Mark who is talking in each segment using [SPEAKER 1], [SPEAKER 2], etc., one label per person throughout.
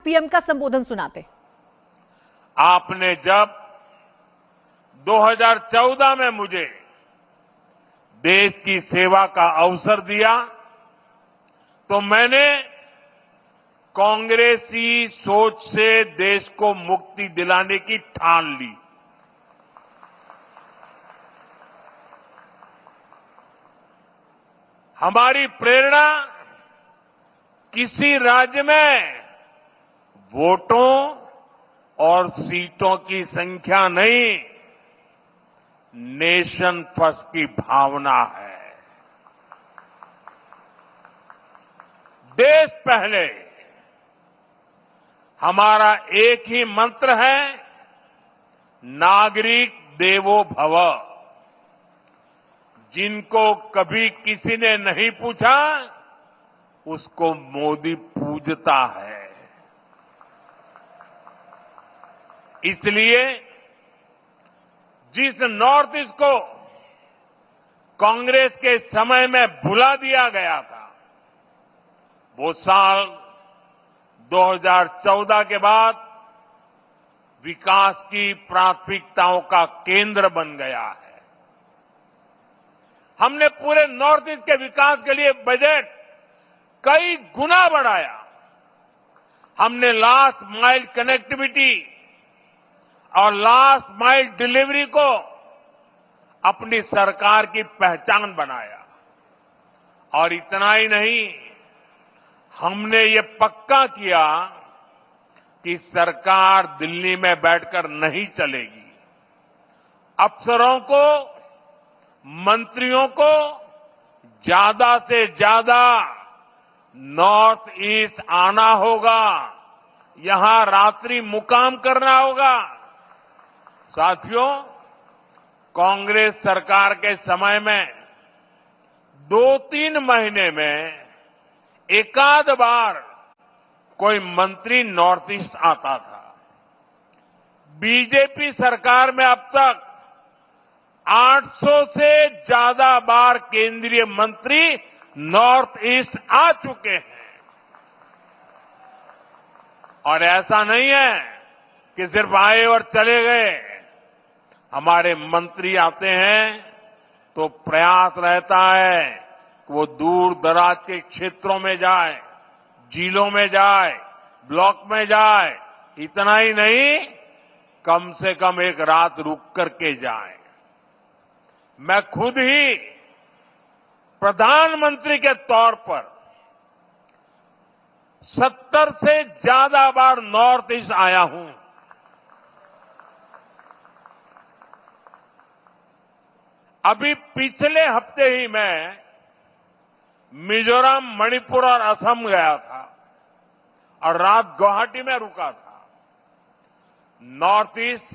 [SPEAKER 1] PM का संबोधन सुनाते।
[SPEAKER 2] आपने जब 2014 में मुझे देश की सेवा का अवसर दिया तो मैंने कांग्रेसी सोच से देश को मुक्ति दिलाने की ठान ली। हमारी प्रेरणा किसी राज्य में वोटों और सीटों की संख्या नहीं, नेशन फर्स्ट की भावना है। देश पहले हमारा एक ही मंत्र है, नागरिक देवो भव। जिनको कभी किसी ने नहीं पूछा उसको मोदी पूजता है। इसलिए जिस नॉर्थ ईस्ट को कांग्रेस के समय में भुला दिया गया था, वो साल 2014 के बाद विकास की प्राथमिकताओं का केंद्र बन गया है। हमने पूरे नॉर्थ ईस्ट के विकास के लिए बजट कई गुना बढ़ाया। हमने लास्ट माइल कनेक्टिविटी और लास्ट माइल डिलीवरी को अपनी सरकार की पहचान बनाया। और इतना ही नहीं, हमने ये पक्का किया कि सरकार दिल्ली में बैठकर नहीं चलेगी। अफसरों को, मंत्रियों को ज्यादा से ज्यादा नॉर्थ ईस्ट आना होगा, यहां रात्रि मुकाम करना होगा। साथियों, कांग्रेस सरकार के समय में 2-3 महीने में एकाध बार कोई मंत्री नॉर्थ ईस्ट आता था। बीजेपी सरकार में अब तक 800 से ज्यादा बार केंद्रीय मंत्री नॉर्थ ईस्ट आ चुके हैं। और ऐसा नहीं है कि सिर्फ आए और चले गए। हमारे मंत्री आते हैं तो प्रयास रहता है कि वो दूर दराज के क्षेत्रों में जाए, जिलों में जाए, ब्लॉक में जाए। इतना ही नहीं, कम से कम एक रात रुक करके जाए। मैं खुद ही प्रधानमंत्री के तौर पर 70 से ज्यादा बार नॉर्थ ईस्ट आया हूं। अभी पिछले हफ्ते ही मैं मिजोरम, मणिपुर और असम गया था और रात गुवाहाटी में रुका था। नॉर्थ ईस्ट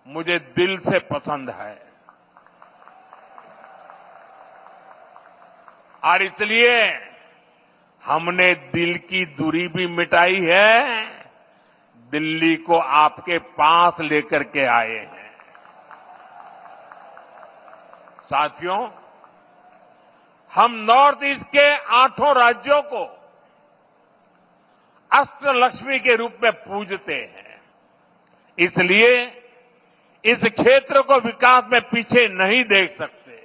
[SPEAKER 2] मुझे दिल से पसंद है और इसलिए हमने दिल की दूरी भी मिटाई है, दिल्ली को आपके पास लेकर के आए हैं। साथियों, हम नॉर्थ ईस्ट के 8 राज्यों को अष्टलक्ष्मी के रूप में पूजते हैं। इसलिए इस क्षेत्र को विकास में पीछे नहीं देख सकते।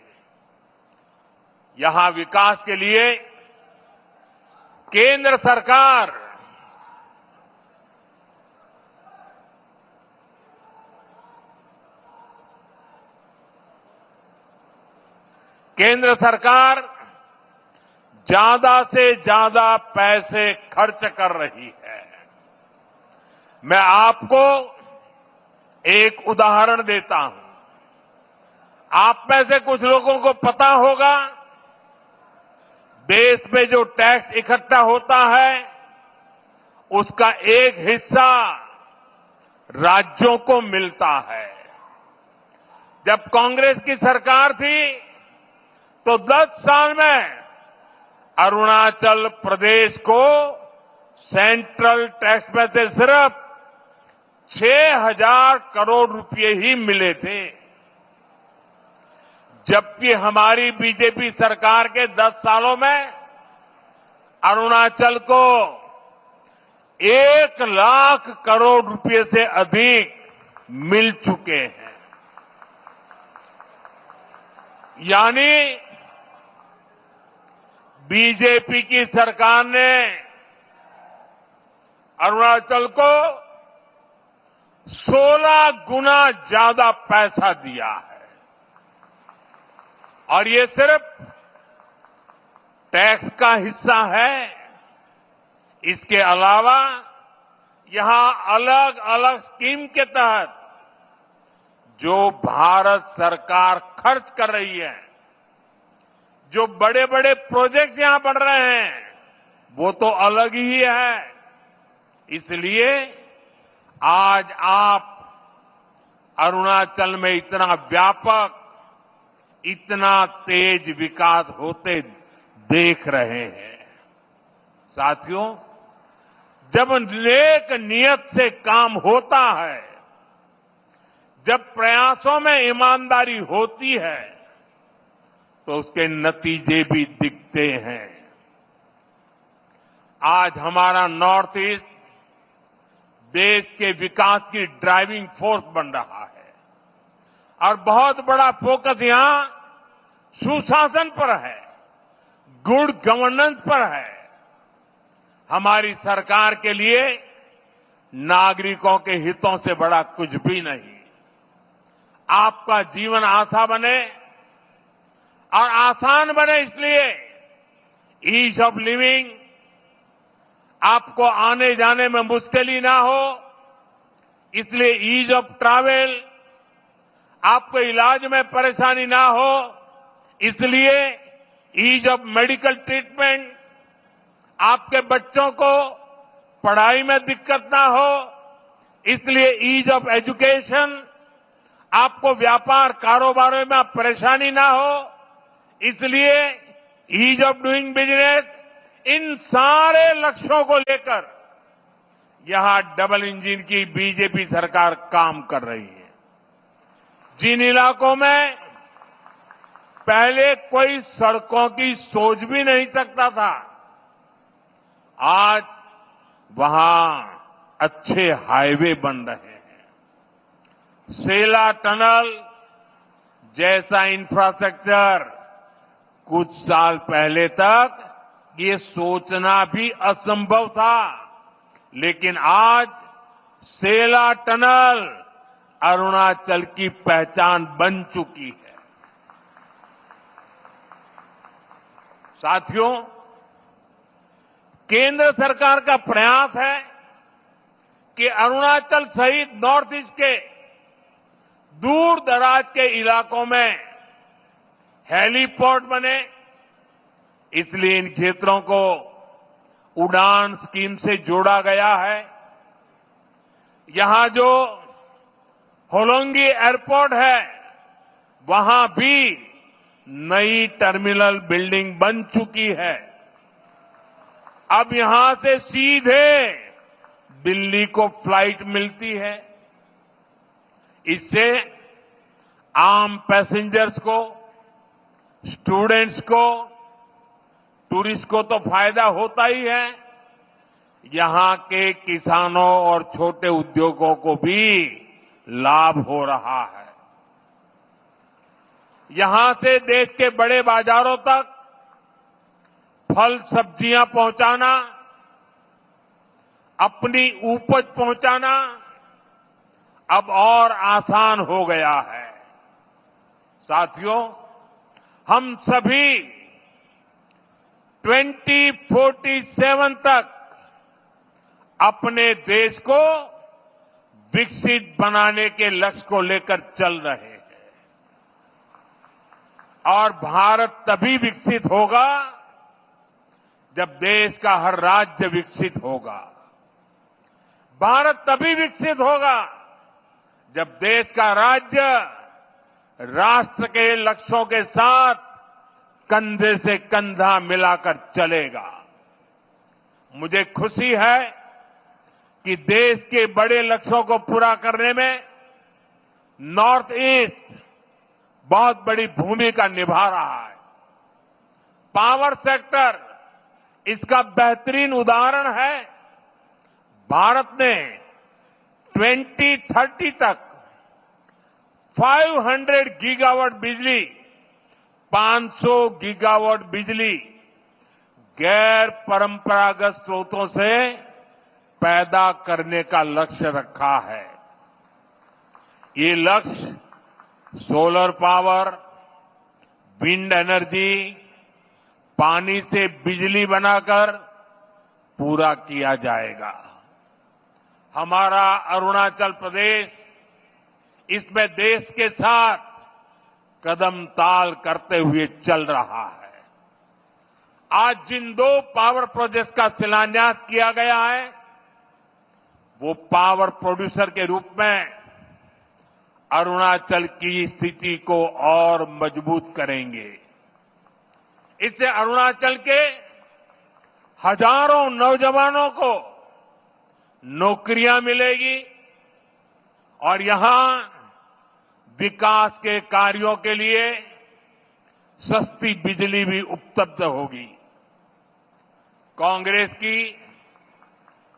[SPEAKER 2] यहां विकास के लिए केंद्र सरकार ज्यादा से ज्यादा पैसे खर्च कर रही है। मैं आपको एक उदाहरण देता हूं। आप में से कुछ लोगों को पता होगा, देश में जो टैक्स इकट्ठा होता है उसका एक हिस्सा राज्यों को मिलता है। जब कांग्रेस की सरकार थी तो 10 साल में अरुणाचल प्रदेश को सेंट्रल टैक्स में से सिर्फ 6,000 करोड़ रुपए ही मिले थे, जबकि हमारी बीजेपी सरकार के 10 सालों में अरुणाचल को 1 लाख करोड़ रुपए से अधिक मिल चुके हैं। यानी बीजेपी की सरकार ने अरुणाचल को 16 गुना ज्यादा पैसा दिया है। और ये सिर्फ टैक्स का हिस्सा है। इसके अलावा यहां अलग अलग स्कीम के तहत जो भारत सरकार खर्च कर रही है, जो बड़े बड़े प्रोजेक्ट यहां बन रहे हैं, वो तो अलग ही है। इसलिए आज आप अरुणाचल में इतना व्यापक, इतना तेज विकास होते देख रहे हैं। साथियों, जब नेक नियत से काम होता है, जब प्रयासों में ईमानदारी होती है, तो उसके नतीजे भी दिखते हैं। आज हमारा नॉर्थ ईस्ट देश के विकास की ड्राइविंग फोर्स बन रहा है और बहुत बड़ा फोकस यहां सुशासन पर है, गुड गवर्नेंस पर है। हमारी सरकार के लिए नागरिकों के हितों से बड़ा कुछ भी नहीं। आपका जीवन आसान बने और आसान बने, इसलिए ईज ऑफ लिविंग, आपको आने जाने में मुश्किल ना हो, इसलिए ईज ऑफ ट्रैवल, आपको इलाज में परेशानी ना हो, इसलिए ईज ऑफ मेडिकल ट्रीटमेंट, आपके बच्चों को पढ़ाई में दिक्कत ना हो, इसलिए ईज ऑफ एजुकेशन, आपको व्यापार कारोबार में परेशानी ना हो, इसलिए ईज ऑफ डूइंग बिजनेस। इन सारे लक्ष्यों को लेकर यहां डबल इंजन की बीजेपी सरकार काम कर रही है। जिन इलाकों में पहले कोई सड़कों की सोच भी नहीं सकता था, आज वहां अच्छे हाईवे बन रहे हैं। सेला टनल जैसा इंफ्रास्ट्रक्चर कुछ साल पहले तक ये सोचना भी असंभव था, लेकिन आज सेला टनल अरुणाचल की पहचान बन चुकी है। साथियों, केंद्र सरकार का प्रयास है कि अरुणाचल सहित नॉर्थ ईस्ट के दूर दराज के इलाकों में हेलीपोर्ट बने, इसलिए इन क्षेत्रों को उड़ान स्कीम से जोड़ा गया है। यहां जो होलोंगी एयरपोर्ट है, वहां भी नई टर्मिनल बिल्डिंग बन चुकी है। अब यहां से सीधे दिल्ली को फ्लाइट मिलती है। इससे आम पैसेंजर्स को, स्टूडेंट्स को, टूरिस्ट को तो फायदा होता ही है, यहां के किसानों और छोटे उद्योगों को भी लाभ हो रहा है। यहां से देश के बड़े बाजारों तक फल सब्जियां पहुंचाना, अपनी उपज पहुंचाना अब और आसान हो गया है। साथियों, हम सभी 2047 तक अपने देश को विकसित बनाने के लक्ष्य को लेकर चल रहे हैं। और भारत तभी विकसित होगा जब देश का हर राज्य विकसित होगा। भारत तभी विकसित होगा जब देश का राज्य राष्ट्र के लक्ष्यों के साथ कंधे से कंधा मिलाकर चलेगा। मुझे खुशी है कि देश के बड़े लक्ष्यों को पूरा करने में नॉर्थ ईस्ट बहुत बड़ी भूमिका निभा रहा है। पावर सेक्टर इसका बेहतरीन उदाहरण है। भारत ने 2030 तक 500 गीगावाट बिजली, 500 गीगावाट बिजली गैर परंपरागत स्रोतों से पैदा करने का लक्ष्य रखा है। ये लक्ष्य सोलर पावर, विंड एनर्जी, पानी से बिजली बनाकर पूरा किया जाएगा। हमारा अरुणाचल प्रदेश इसमें देश के साथ कदम ताल करते हुए चल रहा है। आज जिन 2 पावर प्रोजेक्ट्स का शिलान्यास किया गया है, वो पावर प्रोड्यूसर के रूप में अरुणाचल की स्थिति को और मजबूत करेंगे। इससे अरुणाचल के हजारों नौजवानों को नौकरियां मिलेगी और यहां विकास के कार्यों के लिए सस्ती बिजली भी उपलब्ध होगी। कांग्रेस की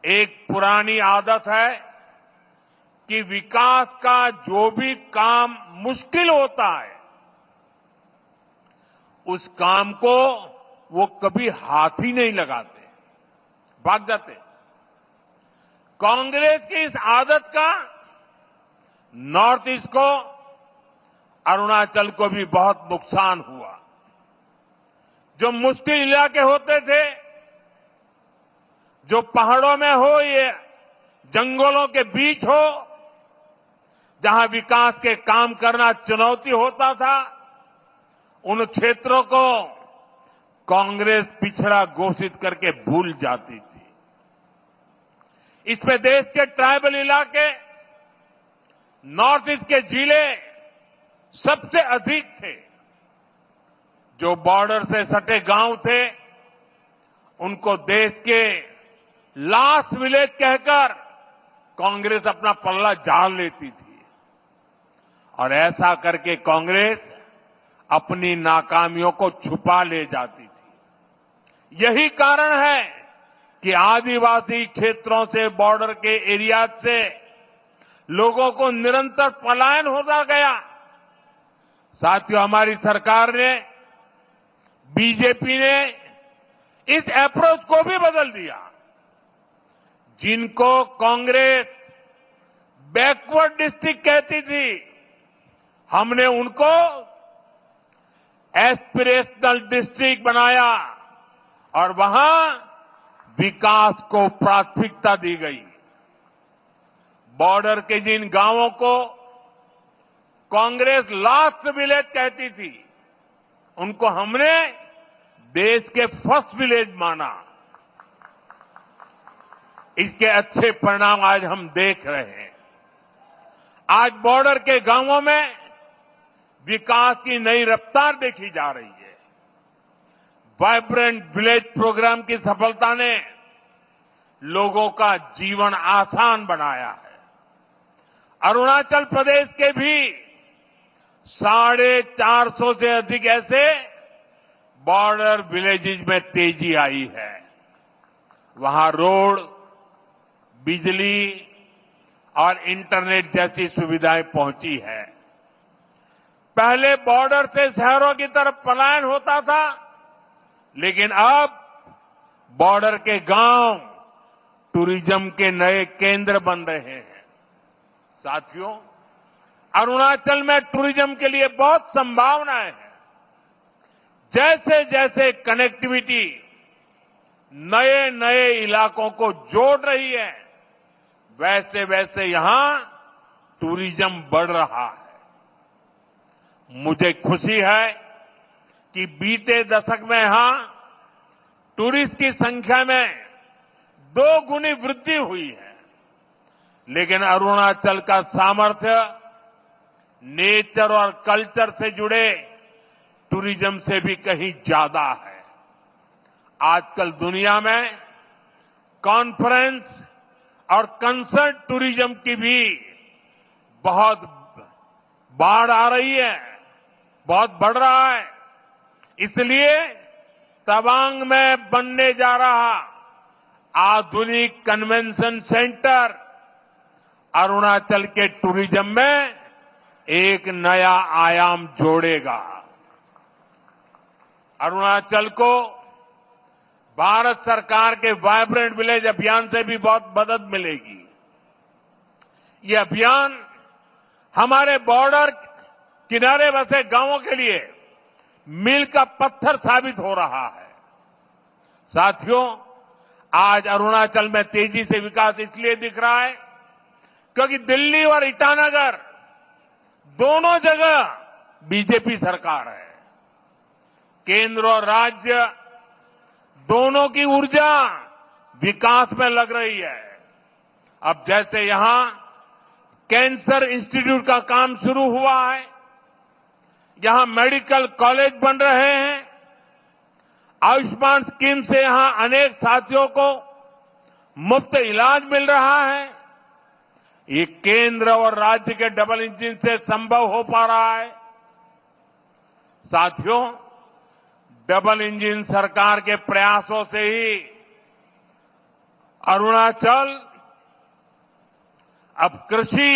[SPEAKER 2] एक पुरानी आदत है कि विकास का जो भी काम मुश्किल होता है, उस काम को वो कभी हाथ ही नहीं लगाते, भाग जाते। कांग्रेस की इस आदत का नॉर्थ ईस्ट को, अरुणाचल को भी बहुत नुकसान हुआ। जो मुश्किल इलाके होते थे, जो पहाड़ों में हो, ये जंगलों के बीच हो, जहां विकास के काम करना चुनौती होता था, उन क्षेत्रों को कांग्रेस पिछड़ा घोषित करके भूल जाती थी। इसमें देश के ट्राइबल इलाके, नॉर्थ ईस्ट के जिले सबसे अधिक थे। जो बॉर्डर से सटे गांव थे, उनको देश के लास्ट विलेज कहकर कांग्रेस अपना पल्ला झाड़ लेती थी। और ऐसा करके कांग्रेस अपनी नाकामियों को छुपा ले जाती थी। यही कारण है कि आदिवासी क्षेत्रों से, बॉर्डर के एरिया से लोगों को निरंतर पलायन होता गया। साथियों, हमारी सरकार ने, बीजेपी ने इस अप्रोच को भी बदल दिया। जिनको कांग्रेस बैकवर्ड डिस्ट्रिक्ट कहती थी, हमने उनको एस्पिरेशनल डिस्ट्रिक्ट बनाया और वहां विकास को प्राथमिकता दी गई। बॉर्डर के जिन गांवों को कांग्रेस लास्ट विलेज कहती थी, उनको हमने देश के फर्स्ट विलेज माना। इसके अच्छे परिणाम आज हम देख रहे हैं। आज बॉर्डर के गांवों में विकास की नई रफ्तार देखी जा रही है। वाइब्रेंट विलेज प्रोग्राम की सफलता ने लोगों का जीवन आसान बनाया है। अरुणाचल प्रदेश के भी 450 से अधिक ऐसे बॉर्डर विलेजेस में तेजी आई है। वहां रोड, बिजली और इंटरनेट जैसी सुविधाएं पहुंची है। पहले बॉर्डर से शहरों की तरफ पलायन होता था, लेकिन अब बॉर्डर के गांव टूरिज्म के नए केंद्र बन रहे हैं। साथियों, अरुणाचल में टूरिज्म के लिए बहुत संभावनाएं हैं। जैसे जैसे कनेक्टिविटी नए नए इलाकों को जोड़ रही है, वैसे वैसे यहां टूरिज्म बढ़ रहा है। मुझे खुशी है कि बीते दशक में यहां टूरिस्ट की संख्या में 2 गुनी वृद्धि हुई है। लेकिन अरुणाचल का सामर्थ्य नेचर और कल्चर से जुड़े टूरिज्म से भी कहीं ज्यादा है। आजकल दुनिया में कॉन्फ्रेंस और कंसर्ट टूरिज्म की भी बहुत बाढ़ आ रही है, बहुत बढ़ रहा है। इसलिए तवांग में बनने जा रहा आधुनिक कन्वेंशन सेंटर अरुणाचल के टूरिज्म में एक नया आयाम जोड़ेगा। अरुणाचल को भारत सरकार के वाइब्रेंट विलेज अभियान से भी बहुत मदद मिलेगी। ये अभियान हमारे बॉर्डर किनारे बसे गांवों के लिए मील का पत्थर साबित हो रहा है। साथियों, आज अरुणाचल में तेजी से विकास इसलिए दिख रहा है क्योंकि दिल्ली और ईटानगर दोनों जगह बीजेपी सरकार है। केंद्र और राज्य दोनों की ऊर्जा विकास में लग रही है। अब जैसे यहां कैंसर इंस्टीट्यूट का काम शुरू हुआ है, यहां मेडिकल कॉलेज बन रहे हैं, आयुष्मान स्कीम से यहां अनेक साथियों को मुफ्त इलाज मिल रहा है। ये केंद्र और राज्य के डबल इंजन से संभव हो पा रहा है। साथियों, डबल इंजन सरकार के प्रयासों से ही अरुणाचल अब कृषि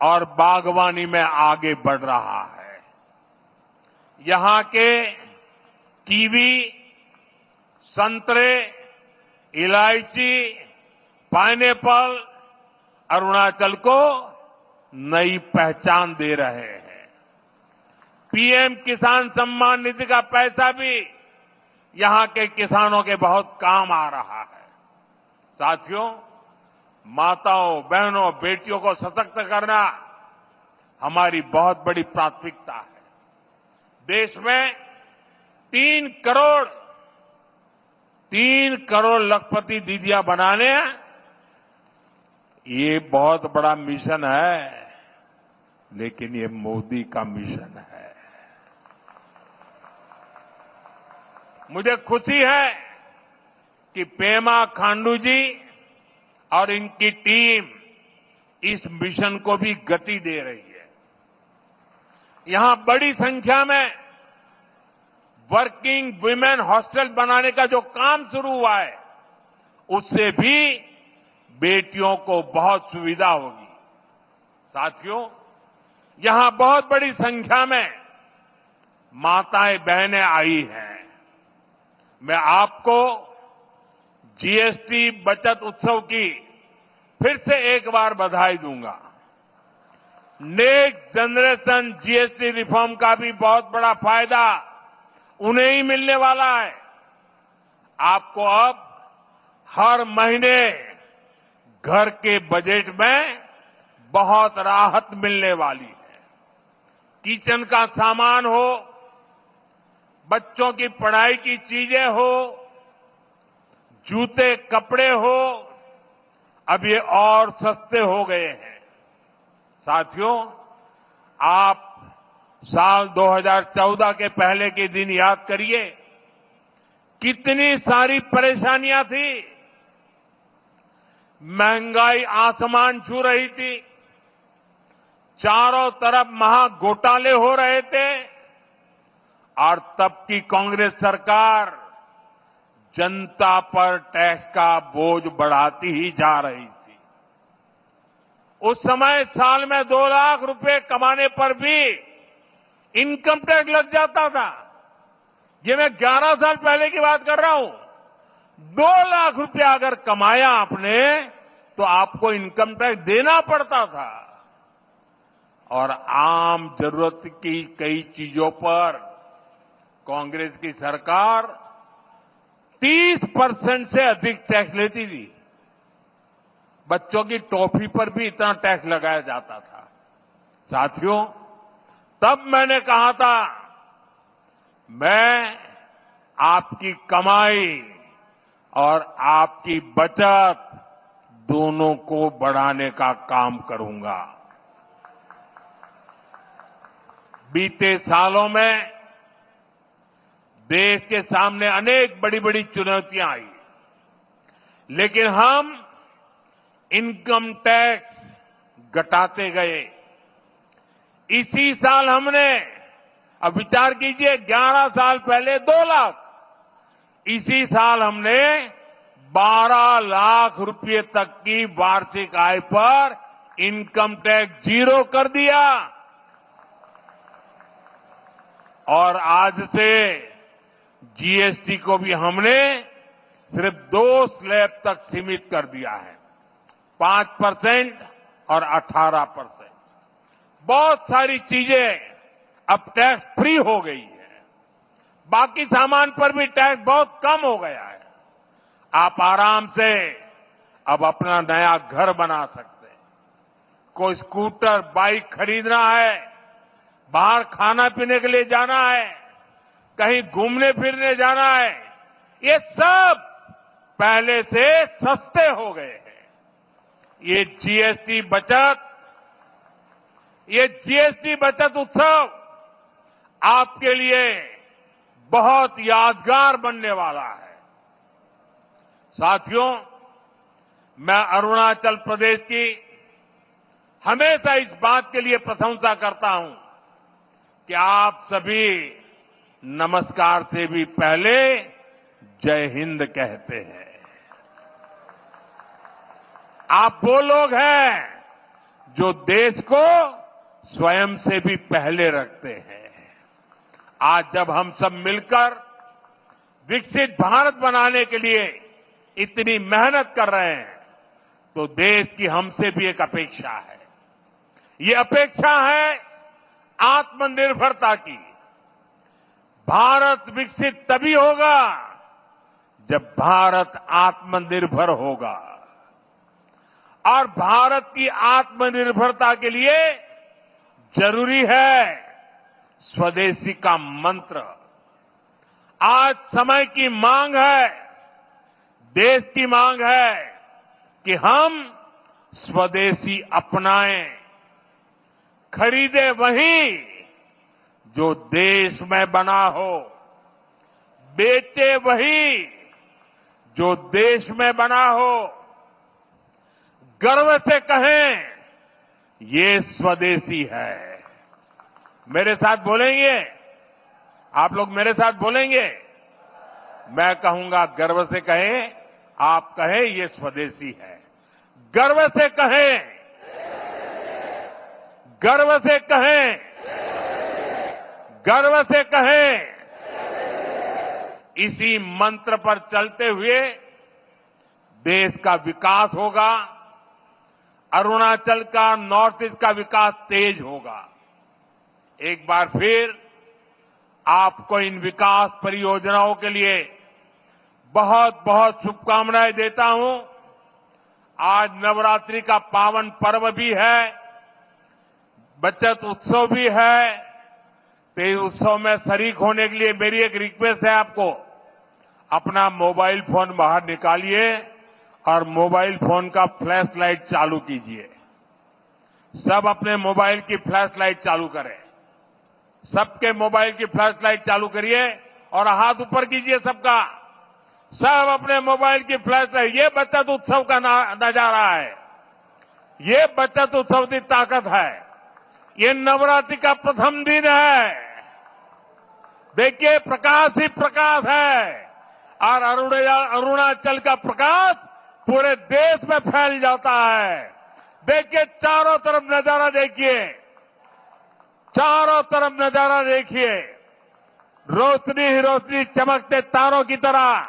[SPEAKER 2] और बागवानी में आगे बढ़ रहा है। यहां के कीवी, संतरे, इलायची, पाइनएप्पल अरुणाचल को नई पहचान दे रहे हैं। पीएम किसान सम्मान निधि का पैसा भी यहां के किसानों के बहुत काम आ रहा है। साथियों, माताओं, बहनों, बेटियों को सशक्त करना हमारी बहुत बड़ी प्राथमिकता है। देश में 3 करोड़ लखपति दीदियां बनाने हैं, ये बहुत बड़ा मिशन है, लेकिन ये मोदी का मिशन है। मुझे खुशी है कि पेमा खांडू जी और इनकी टीम इस मिशन को भी गति दे रही है। यहां बड़ी संख्या में वर्किंग वुमेन हॉस्टल बनाने का जो काम शुरू हुआ है, उससे भी बेटियों को बहुत सुविधा होगी। साथियों, यहां बहुत बड़ी संख्या में माताएं बहनें आई हैं। मैं आपको जीएसटी बचत उत्सव की फिर से एक बार बधाई दूंगा। नेक्स्ट जनरेशन जीएसटी रिफॉर्म का भी बहुत बड़ा फायदा उन्हें ही मिलने वाला है। आपको अब हर महीने घर के बजट में बहुत राहत मिलने वाली है। किचन का सामान हो, बच्चों की पढ़ाई की चीजें हो, जूते कपड़े हो, अब ये और सस्ते हो गए हैं। साथियों, आप साल 2014 के पहले के दिन याद करिए, कितनी सारी परेशानियां थी। महंगाई आसमान छू रही थी, चारों तरफ महा घोटाले हो रहे थे और तब की कांग्रेस सरकार जनता पर टैक्स का बोझ बढ़ाती ही जा रही थी। उस समय साल में 2 लाख रुपए कमाने पर भी इनकम टैक्स लग जाता था। ये मैं 11 साल पहले की बात कर रहा हूं। 2 लाख रुपया अगर कमाया आपने तो आपको इनकम टैक्स देना पड़ता था। और आम जरूरत की कई चीजों पर कांग्रेस की सरकार 30% से अधिक टैक्स लेती थी। बच्चों की टॉफी पर भी इतना टैक्स लगाया जाता था। साथियों, तब मैंने कहा था, मैं आपकी कमाई और आपकी बचत दोनों को बढ़ाने का काम करूंगा। बीते सालों में देश के सामने अनेक बड़ी बड़ी चुनौतियां आई, लेकिन हम इनकम टैक्स घटाते गए। इसी साल हमने, अब विचार कीजिए, 11 साल पहले 2 लाख, इसी साल हमने 12 लाख रुपए तक की वार्षिक आय पर इनकम टैक्स जीरो कर दिया और आज से जीएसटी को भी हमने सिर्फ 2 स्लैब तक सीमित कर दिया है, 5% और 18%। बहुत सारी चीजें अब टैक्स फ्री हो गई है, बाकी सामान पर भी टैक्स बहुत कम हो गया है। आप आराम से अब अपना नया घर बना सकते हैं। कोई स्कूटर, बाइक खरीदना है, बाहर खाना पीने के लिए जाना है, कहीं घूमने फिरने जाना है, ये सब पहले से सस्ते हो गए हैं। ये जीएसटी बचत उत्सव आपके लिए बहुत यादगार बनने वाला है। साथियों, मैं अरुणाचल प्रदेश की हमेशा इस बात के लिए प्रशंसा करता हूं कि आप सभी नमस्कार से भी पहले जय हिंद कहते हैं। आप वो लोग हैं जो देश को स्वयं से भी पहले रखते हैं। आज जब हम सब मिलकर विकसित भारत बनाने के लिए इतनी मेहनत कर रहे हैं, तो देश की हमसे भी एक अपेक्षा है। ये अपेक्षा है आत्मनिर्भरता की। भारत विकसित तभी होगा जब भारत आत्मनिर्भर होगा, और भारत की आत्मनिर्भरता के लिए जरूरी है स्वदेशी का मंत्र। आज समय की मांग है, देश की मांग है कि हम स्वदेशी अपनाएं, खरीदे वही जो देश में बना हो, बेचे वही जो देश में बना हो, गर्व से कहें ये स्वदेशी है। मेरे साथ बोलेंगे? आप लोग मेरे साथ बोलेंगे? मैं कहूंगा गर्व से कहें, आप कहें ये स्वदेशी है। गर्व से कहें, गर्व से कहें, गर्व से कहें। इसी मंत्र पर चलते हुए देश का विकास होगा, अरुणाचल का, नॉर्थ ईस्ट का विकास तेज होगा। एक बार फिर आपको इन विकास परियोजनाओं के लिए बहुत बहुत शुभकामनाएं देता हूं। आज नवरात्रि का पावन पर्व भी है, बचत उत्सव भी है। तो इस उत्सव में शरीक होने के लिए मेरी एक रिक्वेस्ट है आपको, अपना मोबाइल फोन बाहर निकालिए और मोबाइल फोन का फ्लैश लाइट चालू कीजिए। सब अपने मोबाइल की फ्लैश लाइट चालू करें। सबके मोबाइल की फ्लैश लाइट चालू करिए और हाथ ऊपर कीजिए सबका। सब अपने मोबाइल की फ्लैश लाइट। ये बचत उत्सव का नजारा है, ये बचत उत्सव की ताकत है। ये नवरात्रि का प्रथम दिन है। देखिए, प्रकाश ही प्रकाश है और अरुणाचल का प्रकाश पूरे देश में फैल जाता है। देखिए, चारों तरफ नजारा देखिए, चारों तरफ नजारा देखिए, रोशनी ही रोशनी, चमकते तारों की तरह